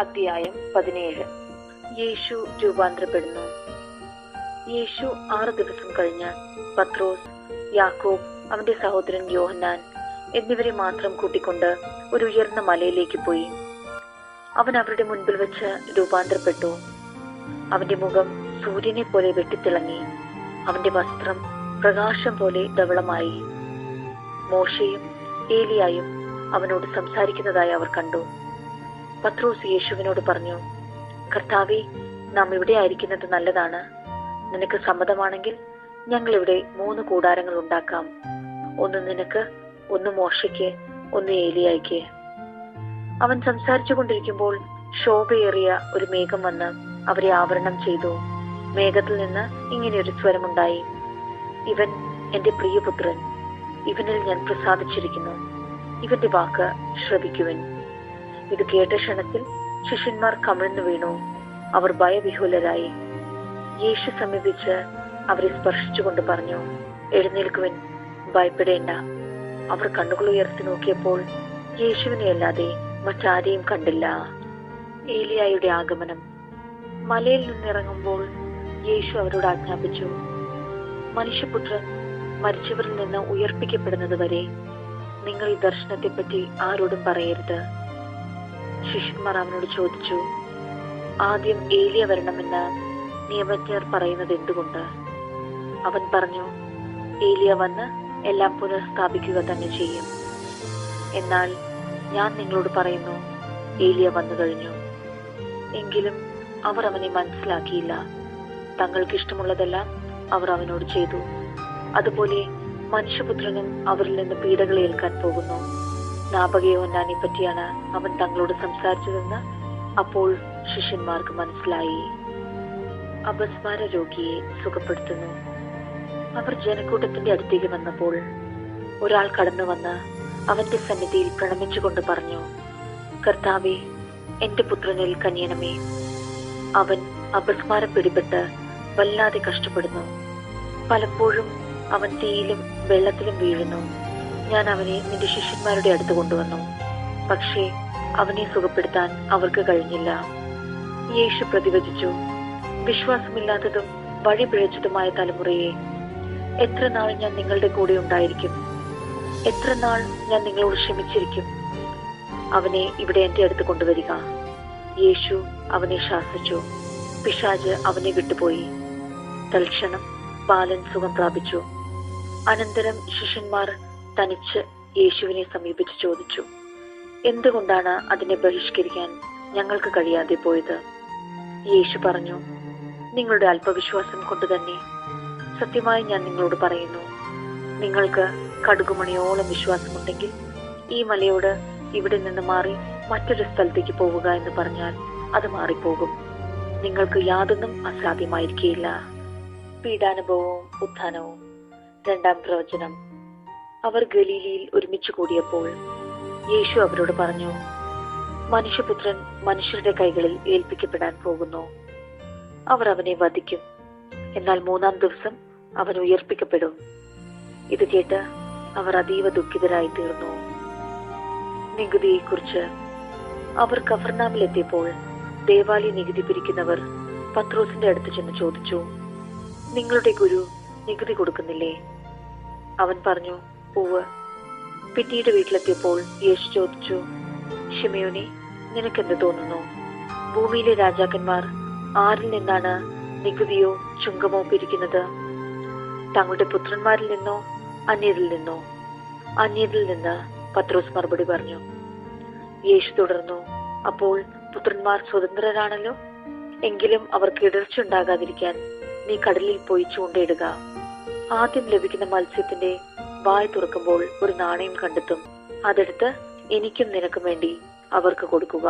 അധ്യായം 17. യേശു രൂപാന്തരപ്പെടുന്നു. യേശു 6 ദിവസം കഴിഞ്ഞ് പത്രോസ്, യാക്കോബ്, അവന്റെ സഹോദരൻ യോഹന്നാൻ എന്നിവരെ മാത്രം കൂട്ടിക്കൊണ്ട് ഒരു ഉയർന്ന മലയിലേക്ക് പോയി. അവൻ അവരുടെ മുൻപിൽ വെച്ച് രൂപാന്തരപ്പെട്ടു. അവന്റെ മുഖം സൂര്യനെ പോലെ വെട്ടിത്തിളങ്ങി. അവന്റെ വസ്ത്രം പ്രകാശം പോലെ ധവളമായി. മോശയും ഏലിയായും അവനോട് സംസാരിക്കുന്നതായി അവർ കണ്ടു. പത്രോസ് യേശുവിനോട് പറഞ്ഞു, കർത്താവേ, നാം ഇവിടെ ആയിരിക്കുന്നത് നല്ലതാണ്. നിനക്ക് സമ്മതമാണെങ്കിൽ ഞങ്ങൾ ഇവിടെ 3 കൂടാരങ്ങൾ ഉണ്ടാക്കാം. ഒന്ന് നിനക്ക്, ഒന്ന് മോശയ്ക്ക്, ഒന്ന് ഏലിയായ്ക്ക്. അവൻ സംസാരിച്ചു കൊണ്ടിരിക്കുമ്പോൾ ശോഭയേറിയ ഒരു മേഘം വന്ന് അവരെ ആവരണം ചെയ്തു. മേഘത്തിൽ നിന്ന് ഇങ്ങനെയൊരു സ്വരമുണ്ടായി, ഇവൻ എന്റെ പ്രിയപുത്രൻ, ഇവനിൽ ഞാൻ പ്രസാദിച്ചിരിക്കുന്നു, ഇവന്റെ വാക്ക് ശ്രവിക്കുവൻ. ഇത് കേട്ട ക്ഷണത്തിൽ ശിഷ്യന്മാർ കമിഴ്ന്നു വീണു. അവർ ഭയവിഹുലരായി. യേശു സമീപിച്ച് അവരെ സ്പർശിച്ചുകൊണ്ട് പറഞ്ഞു, എഴുന്നേൽക്കുവൻ, ഭയപ്പെടേണ്ട. അവർ കണ്ണുകൾ ഉയർത്തി നോക്കിയപ്പോൾ യേശുവിനെ അല്ലാതെ മറ്റാരെയും കണ്ടില്ല. ഏലിയായുടെ ആഗമനം. മലയിൽ നിന്നിറങ്ങുമ്പോൾ യേശു അവരോട് ആജ്ഞാപിച്ചു, മനുഷ്യപുത്രൻ മരിച്ചവരിൽ നിന്ന് ഉയർപ്പിക്കപ്പെടുന്നത് വരെ നിങ്ങൾ ഈ ദർശനത്തെപ്പറ്റി ആരോടും പറയരുത്. ശിഷ്യന്മാർ അവനോട് ചോദിച്ചു, ആദ്യം ഏലിയ വരണമെന്ന് നിയമജ്ഞർ പറയുന്നത് എന്തുകൊണ്ട്? അവൻ പറഞ്ഞു, ഏലിയ വന്ന് എല്ലാം പുനഃസ്ഥാപിക്കുക തന്നെ ചെയ്യും. എന്നാൽ ഞാൻ നിങ്ങളോട് പറയുന്നു, ഏലിയ വന്നു കഴിഞ്ഞു. എങ്കിലും അവർ അവനെ മനസ്സിലാക്കിയില്ല. തങ്ങൾക്ക് ഇഷ്ടമുള്ളതെല്ലാം അവർ അവനോട് ചെയ്തു. അതുപോലെ മനുഷ്യപുത്രനും അവരിൽ നിന്ന് പീഡകൾ ഏൽക്കാൻ പോകുന്നു. യോഹന്നാനെ പറ്റിയാണ് അവൻ തങ്ങളോട് സംസാരിച്ചതെന്ന് അപ്പോൾ ശിഷ്യന്മാർക്ക് മനസ്സിലായി. അപസ്മാര രോഗിയെ സുഖപ്പെടുത്തുന്നു. അവർ ജനക്കൂട്ടത്തിന്റെ അടുത്തേക്ക് വന്നപ്പോൾ ഒരാൾ കടന്നു വന്ന് അവന്റെ സന്നിധിയിൽ പ്രണമിച്ചുകൊണ്ട് പറഞ്ഞു, കർത്താവേ, എന്റെ പുത്രനിൽ കനിയണമേ. അവൻ അപസ്മാരം പിടിപെട്ട് വല്ലാതെ കഷ്ടപ്പെടുന്നു. പലപ്പോഴും അവൻ തീയിലും വെള്ളത്തിലും വീഴുന്നു. ഞാൻ അവനെ നിന്റെ ശിഷ്യന്മാരുടെ അടുത്ത് കൊണ്ടുവന്നു, പക്ഷേ അവനെ സുഖപ്പെടുത്താൻ അവർക്ക് കഴിഞ്ഞില്ല. യേശു പ്രതിവചിച്ചു, വിശ്വാസമില്ലാത്തതും വഴി പിഴച്ചതുമായ തലമുറയെ, എത്ര നാൾ ഞാൻ നിങ്ങളുടെ കൂടെ ഉണ്ടായിരിക്കും? എത്ര നാൾ ഞാൻ നിങ്ങളോട് ക്ഷമിച്ചിരിക്കും? അവനെ ഇവിടെ എന്റെ അടുത്ത് കൊണ്ടുവരിക. യേശു അവനെ ശാസിച്ചു. പിശാച് അവനെ വിട്ടുപോയി. തൽക്ഷണം ബാലൻ സുഖം പ്രാപിച്ചു. അനന്തരം ശിഷ്യന്മാർ തനിച്ച് യേശുവിനെ സമീപിച്ച് ചോദിച്ചു, എന്തുകൊണ്ടാണ് അതിനെ ബഹിഷ്കരിക്കാൻ ഞങ്ങൾക്ക് കഴിയാതെ പോയത്? യേശു പറഞ്ഞു, നിങ്ങളുടെ അല്പവിശ്വാസം കൊണ്ട് തന്നെ. സത്യമായി ഞാൻ നിങ്ങളോട് പറയുന്നു, നിങ്ങൾക്ക് കടുകുമണിയോളം വിശ്വാസമുണ്ടെങ്കിൽ ഈ മലയോട് ഇവിടെ നിന്ന് മാറി മറ്റൊരു സ്ഥലത്തേക്ക് പോവുക എന്ന് പറഞ്ഞാൽ അത് മാറിപ്പോകും. നിങ്ങൾക്ക് യാതൊന്നും അസാധ്യമായിരിക്കില്ല. പീഡാനുഭവവും ഉത്ഥാനവും. 2-ാം പ്രവചനം. അവർ ഗലീലയിൽ ഒരുമിച്ച് കൂടിയപ്പോൾ യേശു അവരോട് പറഞ്ഞു, മനുഷ്യപുത്രൻ മനുഷ്യരുടെ കൈകളിൽ ഏൽപ്പിക്കപ്പെടാൻ പോകുന്നു. അവർ അവനെ വധിക്കും. എന്നാൽ 3-ാം ദിവസം അവൻ ഉയർപ്പിക്കപ്പെടും. ഇത് കേട്ട് അവർ അതീവ ദുഃഖിതരായി തീർന്നു. നികുതിയെക്കുറിച്ച്. അവർ കഫർനാമിലെത്തിയപ്പോൾ ദേവാലയ നികുതി പിരിക്കുന്നവർ പത്രോസിന്റെ അടുത്ത് ചെന്ന് ചോദിച്ചു, നിങ്ങളുടെ ഗുരു നികുതി കൊടുക്കുന്നില്ലേ? അവൻ പറഞ്ഞു, ഉവ്വ്. പിന്നീട് വീട്ടിലെത്തിയപ്പോൾ യേശു ചോദിച്ചു, ശിമയോനെ, നിനക്കെന്ത് തോന്നുന്നു? ഭൂമിയിലെ രാജാക്കന്മാർ ആരിൽ നിന്നാണ് നികുതിയോ ചുങ്കമോ പിരിക്കുന്നത്? തങ്ങളുടെ പുത്രന്മാരിൽ നിന്നോ അന്യരിൽ നിന്നോ? അന്യരിൽ നിന്ന്, പത്രോസ് മറുപടി പറഞ്ഞു. യേശു തുടർന്നു, അപ്പോൾ പുത്രന്മാർ സ്വതന്ത്രരാണല്ലോ. എങ്കിലും അവർക്ക് ഇടർച്ച ഉണ്ടാകാതിരിക്കാൻ നീ കടലിൽ പോയി ചൂണ്ടയിടുക. ആദ്യം ലഭിക്കുന്ന മത്സ്യത്തിന്റെ വായ് തുറക്കുമ്പോൾ ഒരു നാണയം കണ്ടെത്തും. അതെടുത്ത് എനിക്കും നിനക്കും വേണ്ടി അവർക്ക് കൊടുക്കുക.